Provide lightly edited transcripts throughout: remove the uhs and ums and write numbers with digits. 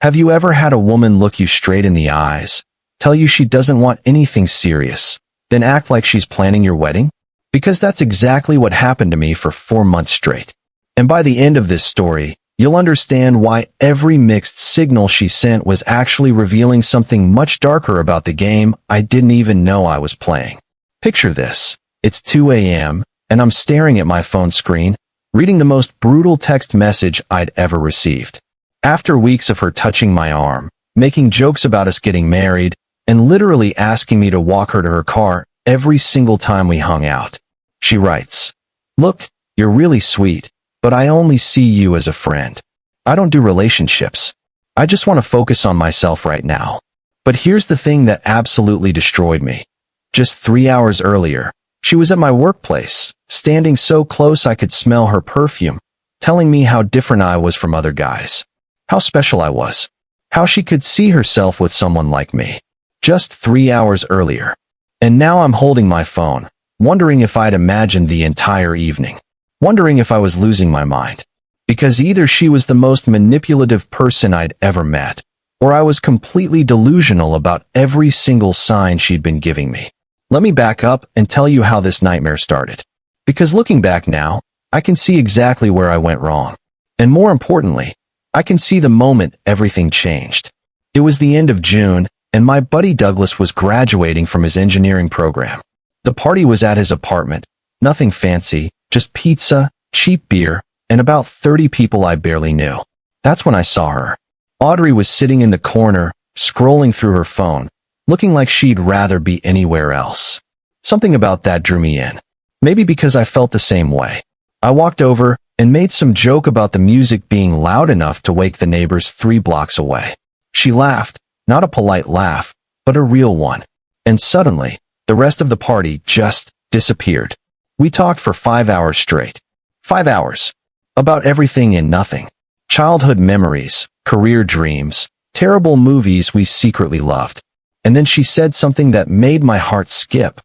Have you ever had a woman look you straight in the eyes, tell you she doesn't want anything serious, then act like she's planning your wedding? Because that's exactly what happened to me for 4 months straight. And by the end of this story, you'll understand why every mixed signal she sent was actually revealing something much darker about the game I didn't even know I was playing. Picture this. It's 2 a.m., and I'm staring at my phone screen, reading the most brutal text message I'd ever received. After weeks of her touching my arm, making jokes about us getting married, and literally asking me to walk her to her car every single time we hung out, she writes, "Look, you're really sweet, but I only see you as a friend. I don't do relationships. I just want to focus on myself right now." But here's the thing that absolutely destroyed me. Just 3 hours earlier, she was at my workplace, standing so close I could smell her perfume, telling me how different I was from other guys, how special I was, how she could see herself with someone like me. Just 3 hours earlier. And now I'm holding my phone, wondering if I'd imagined the entire evening, wondering if I was losing my mind. Because either she was the most manipulative person I'd ever met, or I was completely delusional about every single sign she'd been giving me. Let me back up and tell you how this nightmare started. Because looking back now, I can see exactly where I went wrong. And more importantly, I can see the moment everything changed. It was the end of June, and my buddy Douglas was graduating from his engineering program. The party was at his apartment, nothing fancy, just pizza, cheap beer, and about 30 people I barely knew. That's when I saw her. Audrey was sitting in the corner, scrolling through her phone, looking like she'd rather be anywhere else. Something about that drew me in. Maybe because I felt the same way. I walked over and made some joke about the music being loud enough to wake the neighbors 3 blocks away. She laughed, not a polite laugh, but a real one. And suddenly, the rest of the party just disappeared. We talked for 5 hours straight. 5 hours. About everything and nothing. Childhood memories, career dreams, terrible movies we secretly loved. And then she said something that made my heart skip.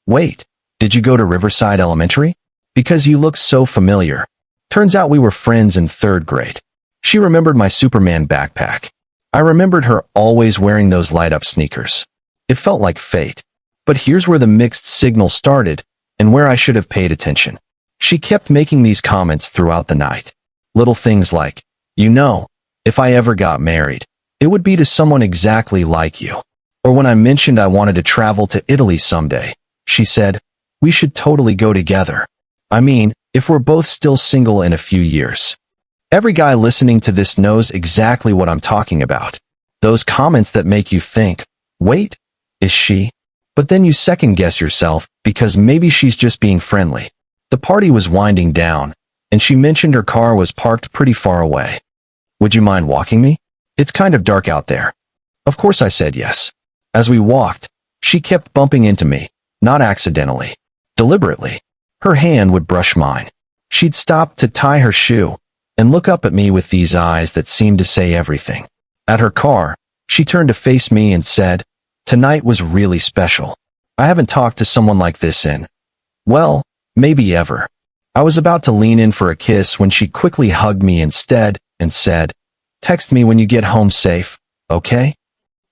"Wait, did you go to Riverside Elementary? Because you look so familiar." Turns out we were friends in 3rd grade. She remembered my Superman backpack. I remembered her always wearing those light-up sneakers. It felt like fate. But here's where the mixed signal started, and where I should have paid attention. She kept making these comments throughout the night. Little things like, "You know, if I ever got married, it would be to someone exactly like you." Or when I mentioned I wanted to travel to Italy someday, she said, "We should totally go together. I mean, if we're both still single in a few years." Every guy listening to this knows exactly what I'm talking about. Those comments that make you think, wait, is she? But then you second guess yourself because maybe she's just being friendly. The party was winding down, and she mentioned her car was parked pretty far away. "Would you mind walking me? It's kind of dark out there." Of course I said yes. As we walked, she kept bumping into me, not accidentally, deliberately. Her hand would brush mine. She'd stop to tie her shoe and look up at me with these eyes that seemed to say everything. At her car, she turned to face me and said, "Tonight was really special. I haven't talked to someone like this in, well, maybe ever." I was about to lean in for a kiss when she quickly hugged me instead and said, "Text me when you get home safe, okay?"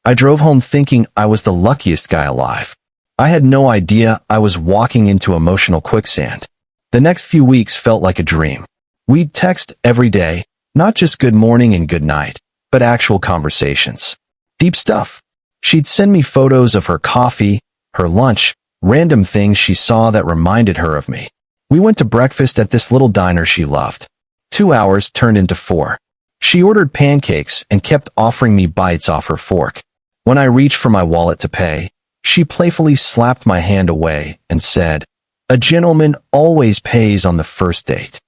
I drove home thinking I was the luckiest guy alive. I had no idea I was walking into emotional quicksand. The next few weeks felt like a dream. We'd text every day, not just good morning and good night, but actual conversations. Deep stuff. She'd send me photos of her coffee, her lunch, random things she saw that reminded her of me. We went to breakfast at this little diner she loved. 2 hours turned into 4. She ordered pancakes and kept offering me bites off her fork. When I reached for my wallet to pay, she playfully slapped my hand away and said, "A gentleman always pays on the first date."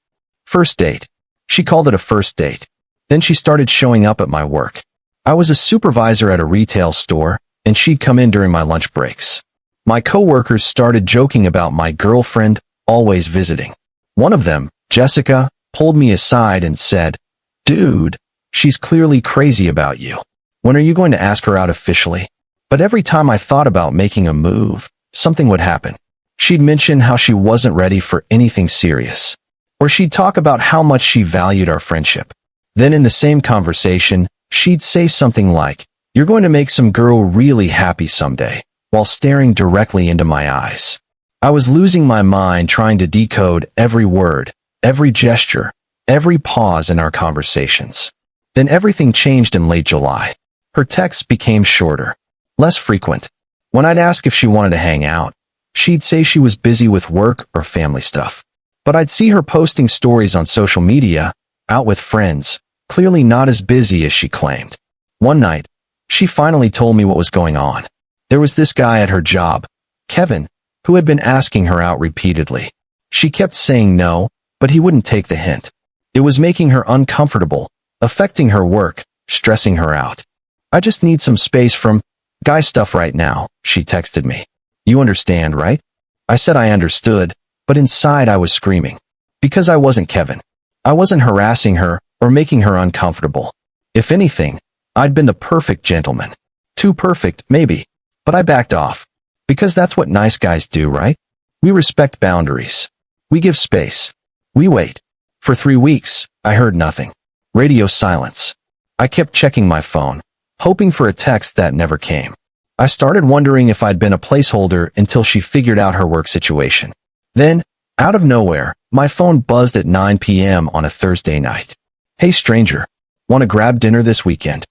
First date. She called it a first date. Then she started showing up at my work. I was a supervisor at a retail store, and she'd come in during my lunch breaks. My coworkers started joking about my girlfriend always visiting. One of them, Jessica, pulled me aside and said, "Dude, she's clearly crazy about you. When are you going to ask her out officially?" But every time I thought about making a move, something would happen. She'd mention how she wasn't ready for anything serious. Or she'd talk about how much she valued our friendship. Then in the same conversation, She'd say something like, "You're going to make some girl really happy someday," while staring directly into my eyes. I was losing my mind trying to decode every word, every gesture, every pause in our conversations. Then everything changed in late July. Her texts became shorter, less frequent. When I'd ask if she wanted to hang out, she'd say she was busy with work or family stuff. But I'd see her posting stories on social media, out with friends, clearly not as busy as she claimed. One night, she finally told me what was going on. There was this guy at her job, Kevin, who had been asking her out repeatedly. She kept saying no, but he wouldn't take the hint. It was making her uncomfortable, affecting her work, stressing her out. "I just need some space from guy stuff right now," she texted me. "You understand, right?" I said I understood, but inside I was screaming. Because I wasn't Kevin. I wasn't harassing her or making her uncomfortable. If anything, I'd been the perfect gentleman. Too perfect, maybe. But I backed off. Because that's what nice guys do, right? We respect boundaries. We give space. We wait. For 3 weeks, I heard nothing. Radio silence. I kept checking my phone, hoping for a text that never came. I started wondering if I'd been a placeholder until she figured out her work situation. Then, out of nowhere, my phone buzzed at 9 p.m. on a Thursday night. "Hey stranger, want to grab dinner this weekend?"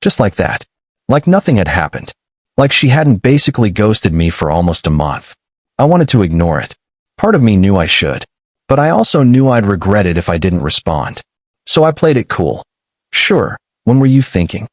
Just like that. Like nothing had happened. Like she hadn't basically ghosted me for almost a month. I wanted to ignore it. Part of me knew I should. But I also knew I'd regret it if I didn't respond. So I played it cool. "Sure, when were you thinking?"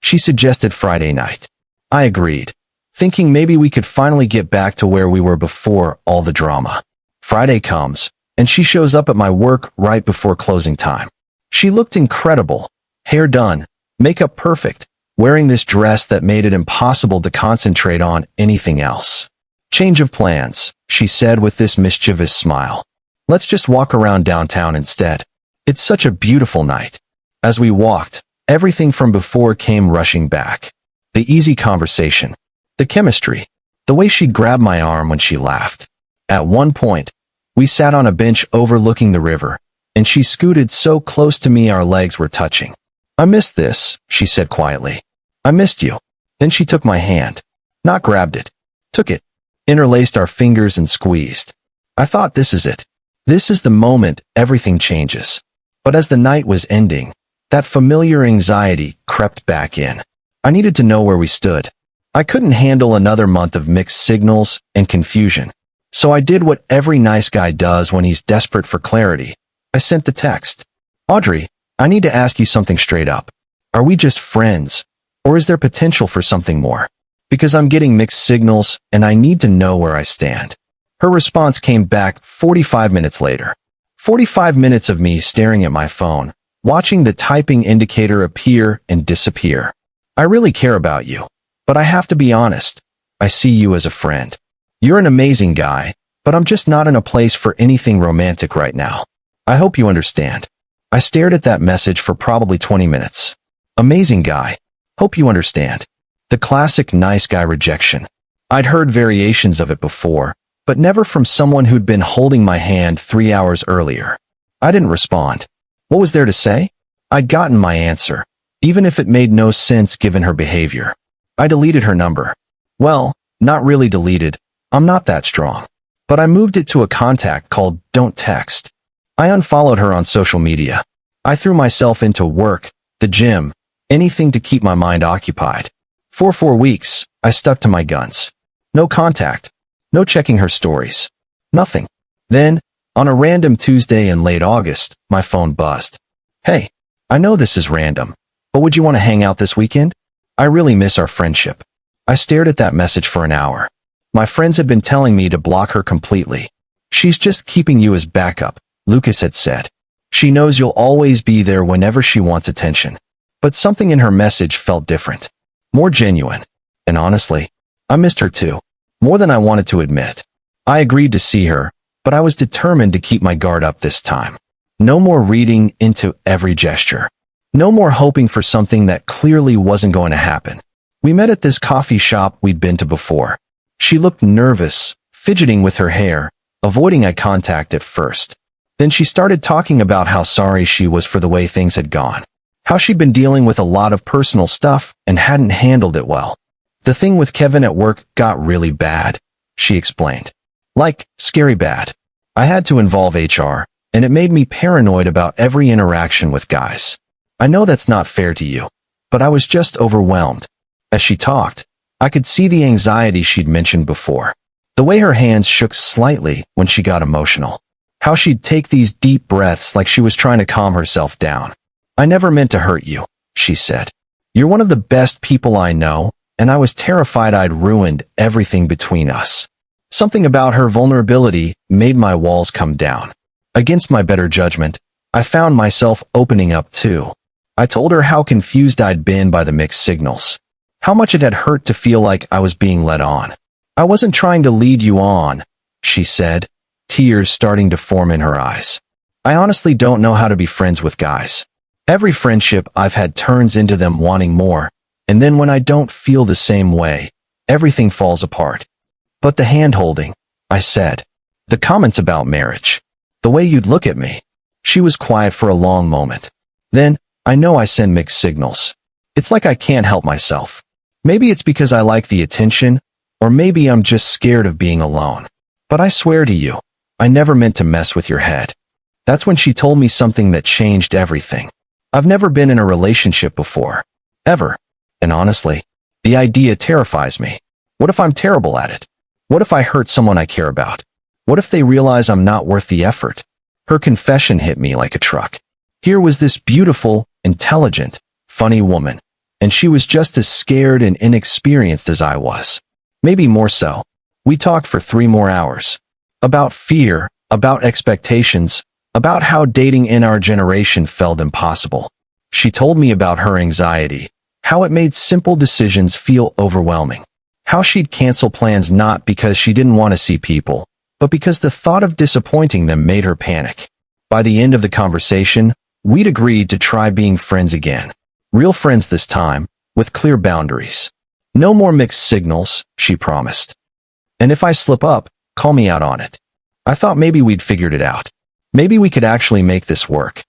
She suggested Friday night. I agreed, thinking maybe we could finally get back to where we were before all the drama. Friday comes, and she shows up at my work right before closing time. She looked incredible. Hair done, makeup perfect, wearing this dress that made it impossible to concentrate on anything else. "Change of plans," she said with this mischievous smile. "Let's just walk around downtown instead. It's such a beautiful night." As we walked, everything from before came rushing back. The easy conversation, the chemistry, the way she'd grab my arm when she laughed. At one point, we sat on a bench overlooking the river, and she scooted so close to me our legs were touching. "I missed this," she said quietly. "I missed you." Then she took my hand. Not grabbed it. Took it. Interlaced our fingers and squeezed. I thought, this is it. This is the moment everything changes. But as the night was ending, that familiar anxiety crept back in. I needed to know where we stood. I couldn't handle another month of mixed signals and confusion. So I did what every nice guy does when he's desperate for clarity. I sent the text. "Audrey, I need to ask you something straight up. Are we just friends? Or is there potential for something more? Because I'm getting mixed signals and I need to know where I stand." Her response came back 45 minutes later. 45 minutes of me staring at my phone, watching the typing indicator appear and disappear. "I really care about you. But I have to be honest. I see you as a friend. You're an amazing guy, but I'm just not in a place for anything romantic right now. I hope you understand." I stared at that message for probably 20 minutes. Amazing guy. Hope you understand. The classic nice guy rejection. I'd heard variations of it before, but never from someone who'd been holding my hand 3 hours earlier. I didn't respond. What was there to say? I'd gotten my answer, even if it made no sense given her behavior. I deleted her number. Well, not really deleted. I'm not that strong. But I moved it to a contact called Don't Text. I unfollowed her on social media. I threw myself into work, the gym, anything to keep my mind occupied. For 4 weeks, I stuck to my guns. No contact. No checking her stories. Nothing. Then, on a random Tuesday in late August, my phone buzzed. "Hey, I know this is random, but would you want to hang out this weekend? I really miss our friendship." I stared at that message for an hour. My friends had been telling me to block her completely. "She's just keeping you as backup," Lucas had said. "She knows you'll always be there whenever she wants attention." But something in her message felt different. More genuine. And honestly, I missed her too. More than I wanted to admit. I agreed to see her, but I was determined to keep my guard up this time. No more reading into every gesture. No more hoping for something that clearly wasn't going to happen. We met at this coffee shop we'd been to before. She looked nervous, fidgeting with her hair, avoiding eye contact at first. Then she started talking about how sorry she was for the way things had gone. How she'd been dealing with a lot of personal stuff and hadn't handled it well. The thing with Kevin at work got really bad, she explained. Like, scary bad. I had to involve HR, and it made me paranoid about every interaction with guys. I know that's not fair to you, but I was just overwhelmed. As she talked, I could see the anxiety she'd mentioned before. The way her hands shook slightly when she got emotional. How she'd take these deep breaths like she was trying to calm herself down. I never meant to hurt you, she said. You're one of the best people I know, and I was terrified I'd ruined everything between us. Something about her vulnerability made my walls come down. Against my better judgment, I found myself opening up too. I told her how confused I'd been by the mixed signals. How much it had hurt to feel like I was being led on. I wasn't trying to lead you on, she said, tears starting to form in her eyes. I honestly don't know how to be friends with guys. Every friendship I've had turns into them wanting more, and then when I don't feel the same way, everything falls apart. But the hand-holding, I said. The comments about marriage. The way you'd look at me. She was quiet for a long moment. Then, I know I send mixed signals. It's like I can't help myself. Maybe it's because I like the attention, or maybe I'm just scared of being alone. But I swear to you, I never meant to mess with your head. That's when she told me something that changed everything. I've never been in a relationship before. Ever. And honestly, the idea terrifies me. What if I'm terrible at it? What if I hurt someone I care about? What if they realize I'm not worth the effort? Her confession hit me like a truck. Here was this beautiful, intelligent, funny woman, and she was just as scared and inexperienced as I was. Maybe more so. We talked for 3 more hours. About fear, about expectations, about how dating in our generation felt impossible. She told me about her anxiety, how it made simple decisions feel overwhelming, how she'd cancel plans not because she didn't want to see people, but because the thought of disappointing them made her panic. By the end of the conversation, we'd agreed to try being friends again. Real friends this time, with clear boundaries. No more mixed signals, she promised. And if I slip up, call me out on it. I thought maybe we'd figured it out. Maybe we could actually make this work.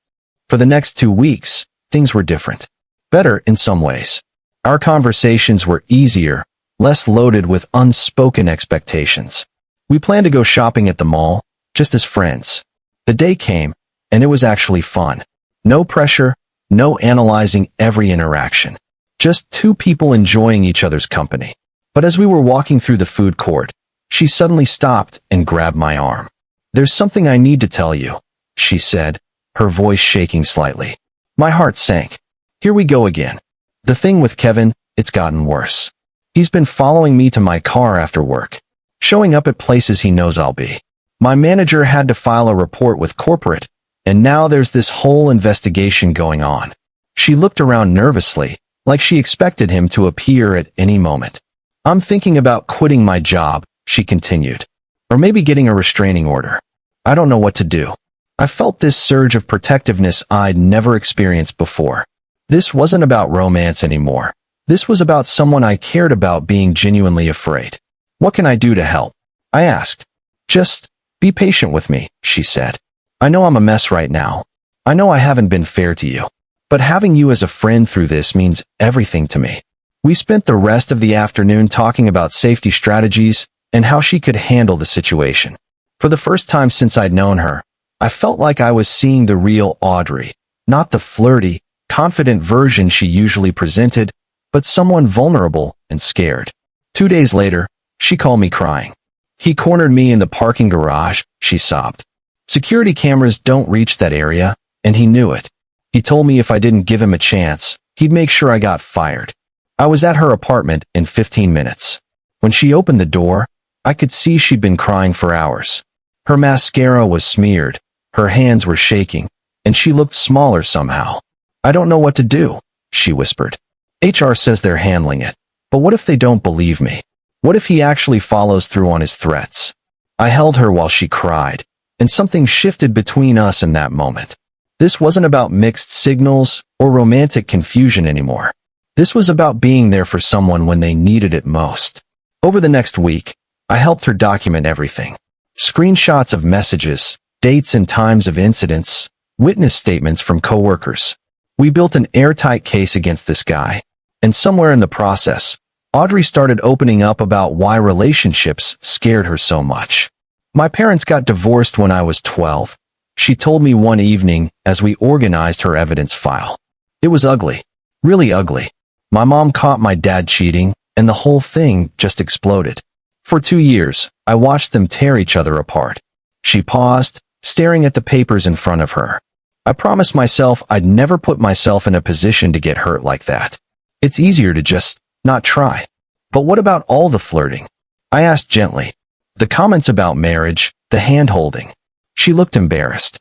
For the next 2 weeks, things were different. Better in some ways. Our conversations were easier, less loaded with unspoken expectations. We planned to go shopping at the mall, just as friends. The day came, and it was actually fun. No pressure, no analyzing every interaction. Just 2 people enjoying each other's company. But as we were walking through the food court, she suddenly stopped and grabbed my arm. There's something I need to tell you, she said, her voice shaking slightly. My heart sank. Here we go again. The thing with Kevin, it's gotten worse. He's been following me to my car after work, showing up at places he knows I'll be. My manager had to file a report with corporate, and now there's this whole investigation going on. She looked around nervously, like she expected him to appear at any moment. I'm thinking about quitting my job, she continued. Or maybe getting a restraining order. I don't know what to do. I felt this surge of protectiveness I'd never experienced before. This wasn't about romance anymore. This was about someone I cared about being genuinely afraid. What can I do to help? I asked. Just be patient with me, she said. I know I'm a mess right now. I know I haven't been fair to you. But having you as a friend through this means everything to me. We spent the rest of the afternoon talking about safety strategies and how she could handle the situation. For the first time since I'd known her, I felt like I was seeing the real Audrey, not the flirty, confident version she usually presented, but someone vulnerable and scared. 2 days later, she called me crying. He cornered me in the parking garage, she sobbed. Security cameras don't reach that area, and he knew it. He told me if I didn't give him a chance, he'd make sure I got fired. I was at her apartment in 15 minutes. When she opened the door, I could see she'd been crying for hours. Her mascara was smeared, her hands were shaking, and she looked smaller somehow. I don't know what to do, she whispered. HR says they're handling it, but what if they don't believe me? What if he actually follows through on his threats? I held her while she cried, and something shifted between us in that moment. This wasn't about mixed signals or romantic confusion anymore. This was about being there for someone when they needed it most. Over the next week, I helped her document everything. Screenshots of messages, dates and times of incidents, witness statements from coworkers. We built an airtight case against this guy. And somewhere in the process, Audrey started opening up about why relationships scared her so much. My parents got divorced when I was 12. She told me one evening as we organized her evidence file. It was ugly. Really ugly. My mom caught my dad cheating, and the whole thing just exploded. For 2 years, I watched them tear each other apart. She paused, staring at the papers in front of her. I promised myself I'd never put myself in a position to get hurt like that. It's easier to just not try. But what about all the flirting? I asked gently. The comments about marriage, the hand-holding. She looked embarrassed.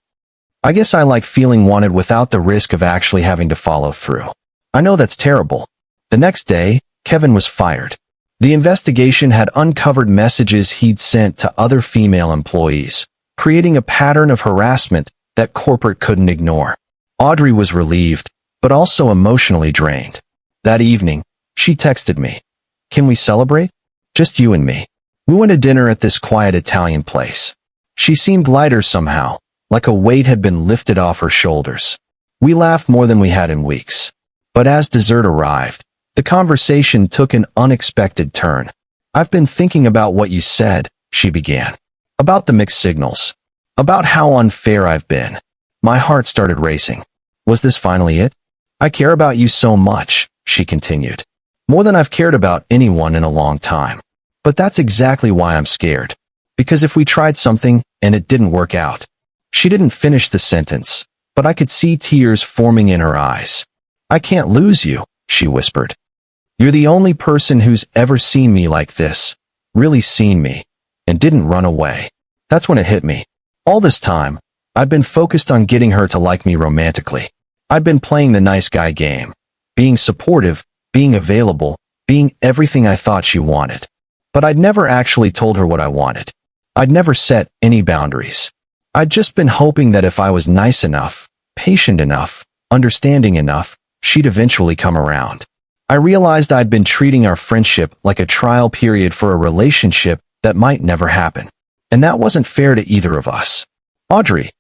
I guess I like feeling wanted without the risk of actually having to follow through. I know that's terrible. The next day, Kevin was fired. The investigation had uncovered messages he'd sent to other female employees, creating a pattern of harassment that corporate couldn't ignore. Audrey was relieved, but also emotionally drained. That evening, she texted me. Can we celebrate? Just you and me. We went to dinner at this quiet Italian place. She seemed lighter somehow, like a weight had been lifted off her shoulders. We laughed more than we had in weeks. But as dessert arrived, the conversation took an unexpected turn. I've been thinking about what you said, she began. About the mixed signals. About how unfair I've been. My heart started racing. Was this finally it? I care about you so much, she continued. More than I've cared about anyone in a long time. But that's exactly why I'm scared. Because if we tried something and it didn't work out. She didn't finish the sentence, but I could see tears forming in her eyes. I can't lose you, she whispered. You're the only person who's ever seen me like this, really seen me, and didn't run away. That's when it hit me. All this time, I'd been focused on getting her to like me romantically. I'd been playing the nice guy game, being supportive, being available, being everything I thought she wanted. But I'd never actually told her what I wanted. I'd never set any boundaries. I'd just been hoping that if I was nice enough, patient enough, understanding enough, she'd eventually come around. I realized I'd been treating our friendship like a trial period for a relationship that might never happen. And that wasn't fair to either of us. Audrey,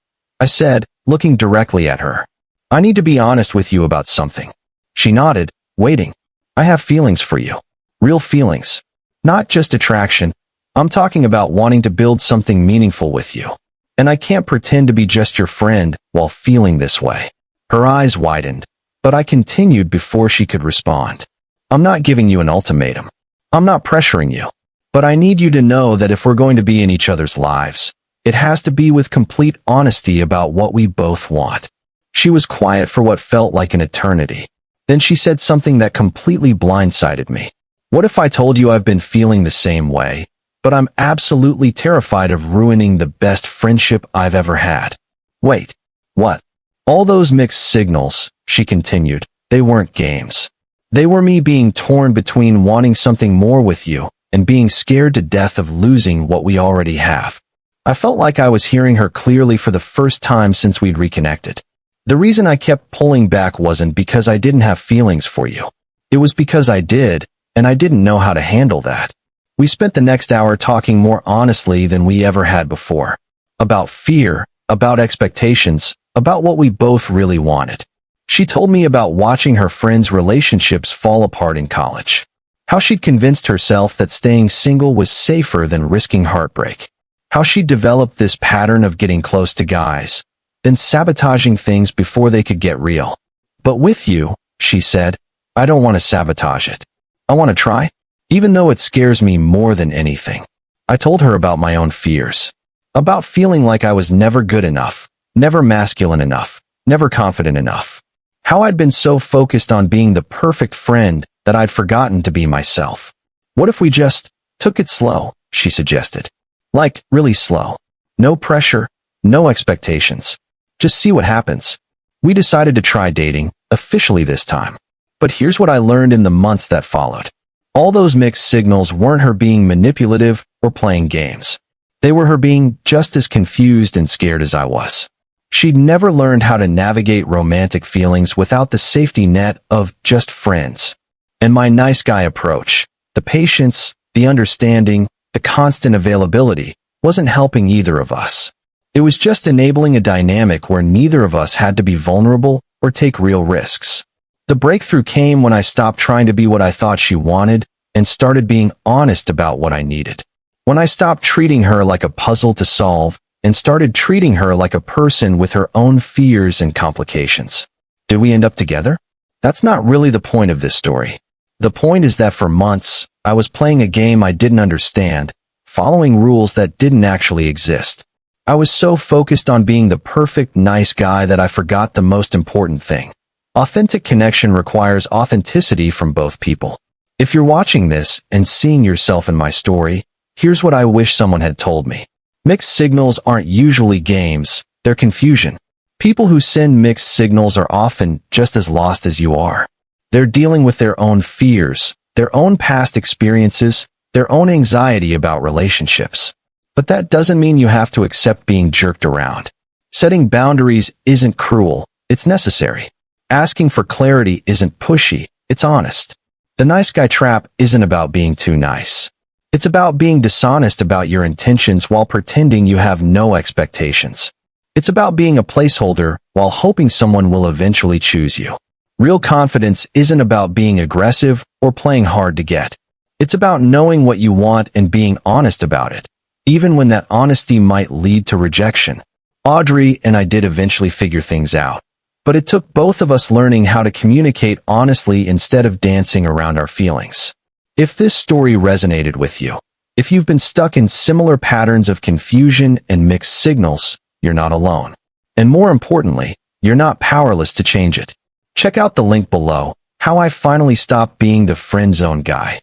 I said, looking directly at her. I need to be honest with you about something. She nodded, waiting. I have feelings for you. Real feelings. Not just attraction. I'm talking about wanting to build something meaningful with you. And I can't pretend to be just your friend while feeling this way. Her eyes widened, but I continued before she could respond. I'm not giving you an ultimatum. I'm not pressuring you. But I need you to know that if we're going to be in each other's lives, it has to be with complete honesty about what we both want. She was quiet for what felt like an eternity. Then she said something that completely blindsided me. What if I told you I've been feeling the same way, but I'm absolutely terrified of ruining the best friendship I've ever had? Wait, what? All those mixed signals, she continued, they weren't games. They were me being torn between wanting something more with you and being scared to death of losing what we already have. I felt like I was hearing her clearly for the first time since we'd reconnected. The reason I kept pulling back wasn't because I didn't have feelings for you. It was because I did, and I didn't know how to handle that. We spent the next hour talking more honestly than we ever had before. About fear, about expectations, about what we both really wanted. She told me about watching her friends' relationships fall apart in college. How she'd convinced herself that staying single was safer than risking heartbreak. How she'd developed this pattern of getting close to guys, then sabotaging things before they could get real. But with you, she said, I don't want to sabotage it. I want to try, even though it scares me more than anything. I told her about my own fears. About feeling like I was never good enough, never masculine enough, never confident enough. How I'd been so focused on being the perfect friend that I'd forgotten to be myself. What if we just took it slow, she suggested. Like, really slow. No pressure, no expectations. Just see what happens. We decided to try dating, officially this time. But here's what I learned in the months that followed. All those mixed signals weren't her being manipulative or playing games. They were her being just as confused and scared as I was. She'd never learned how to navigate romantic feelings without the safety net of just friends. And my nice guy approach, the patience, the understanding, the constant availability, wasn't helping either of us. It was just enabling a dynamic where neither of us had to be vulnerable or take real risks. The breakthrough came when I stopped trying to be what I thought she wanted and started being honest about what I needed. When I stopped treating her like a puzzle to solve and started treating her like a person with her own fears and complications. Did we end up together? That's not really the point of this story. The point is that for months, I was playing a game I didn't understand, following rules that didn't actually exist. I was so focused on being the perfect, nice guy that I forgot the most important thing. Authentic connection requires authenticity from both people. If you're watching this and seeing yourself in my story, here's what I wish someone had told me. Mixed signals aren't usually games, they're confusion. People who send mixed signals are often just as lost as you are. They're dealing with their own fears, their own past experiences, their own anxiety about relationships. But that doesn't mean you have to accept being jerked around. Setting boundaries isn't cruel, it's necessary. Asking for clarity isn't pushy, it's honest. The nice guy trap isn't about being too nice. It's about being dishonest about your intentions while pretending you have no expectations. It's about being a placeholder while hoping someone will eventually choose you. Real confidence isn't about being aggressive or playing hard to get. It's about knowing what you want and being honest about it, even when that honesty might lead to rejection. Audrey and I did eventually figure things out, but it took both of us learning how to communicate honestly instead of dancing around our feelings. If this story resonated with you, if you've been stuck in similar patterns of confusion and mixed signals, you're not alone. And more importantly, you're not powerless to change it. Check out the link below, How I Finally Stopped Being the Friend Zone Guy.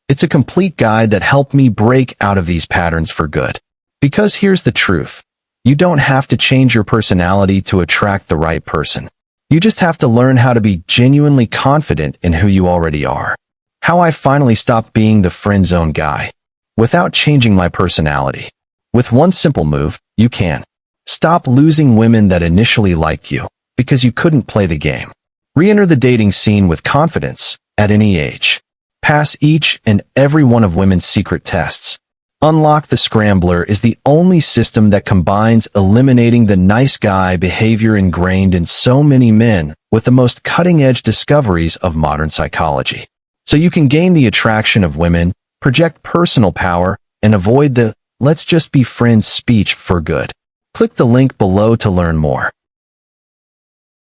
It's a complete guide that helped me break out of these patterns for good. Because here's the truth. You don't have to change your personality to attract the right person. You just have to learn how to be genuinely confident in who you already are. How I Finally Stopped Being the Friend Zone Guy. Without changing my personality. With one simple move, you can. Stop losing women that initially liked you because you couldn't play the game. Re-enter the dating scene with confidence at any age. Pass each and every one of women's secret tests. Unlock the Scrambler is the only system that combines eliminating the nice guy behavior ingrained in so many men with the most cutting-edge discoveries of modern psychology. So you can gain the attraction of women, project personal power, and avoid the "let's just be friends" speech for good. Click the link below to learn more.